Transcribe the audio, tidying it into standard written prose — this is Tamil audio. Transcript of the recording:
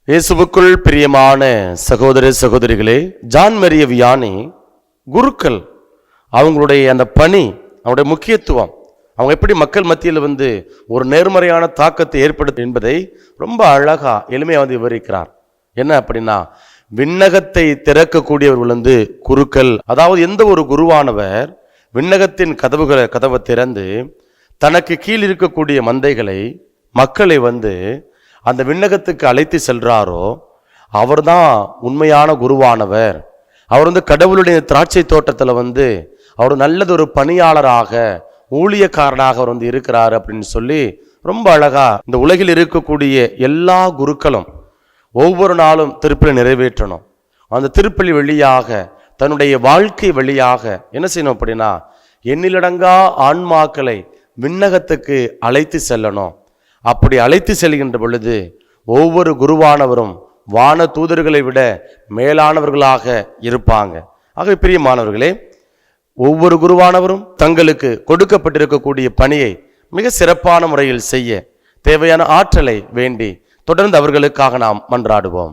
இயேசுவுக்குள் பிரியமான சகோதர சகோதரிகளே, ஜான் மரிய வியானி குருக்கள் அவங்களுடைய அந்த பணி, அவங்களுடைய முக்கியத்துவம், அவங்க எப்படி மக்கள் மத்தியில் ஒரு நேர்மறையான தாக்கத்தை ஏற்படுத்தும் என்பதை ரொம்ப அழகா எளிமையாக விவரிக்கிறார். என்ன அப்படின்னா, விண்ணகத்தை திறக்கக்கூடியவர்கள் குருக்கள். அதாவது எந்த ஒரு குருவானவர் விண்ணகத்தின் கதவை திறந்து தனக்கு கீழ் இருக்கக்கூடிய மந்தைகளை, மக்களை அந்த விண்ணகத்துக்கு அழைத்து செல்றாரோ அவர்தான் உண்மையான குருவானவர். அவர் கடவுளுடைய திராட்சை தோட்டத்தில் அவர் நல்லதொரு பணியாளராக, ஊழியக்காரனாக அவர் இருக்கிறார் அப்படின்னு சொல்லி ரொம்ப அழகா இந்த உலகில் இருக்கக்கூடிய எல்லா குருக்களும் ஒவ்வொரு நாளும் திருப்பலி நிறைவேற்றணும். அந்த திருப்பலி வழியாக, தன்னுடைய வாழ்க்கை வழியாக என்ன செய்யணும் அப்படின்னா, எண்ணிலடங்கா ஆன்மாக்களை விண்ணகத்துக்கு அழைத்து செல்லணும். அப்படி அழைத்து செல்கின்ற பொழுது ஒவ்வொரு குருவானவரும் வான தூதர்களை விட மேலானவர்களாக இருப்பாங்க. ஆக பிரியமானவர்களே, ஒவ்வொரு குருவானவரும் தங்களுக்கு கொடுக்கப்பட்டிருக்கக்கூடிய பணியை மிக சிறப்பான முறையில் செய்ய தேவையான ஆற்றலை வேண்டி தொடர்ந்து அவர்களுக்காக நாம் மன்றாடுவோம்.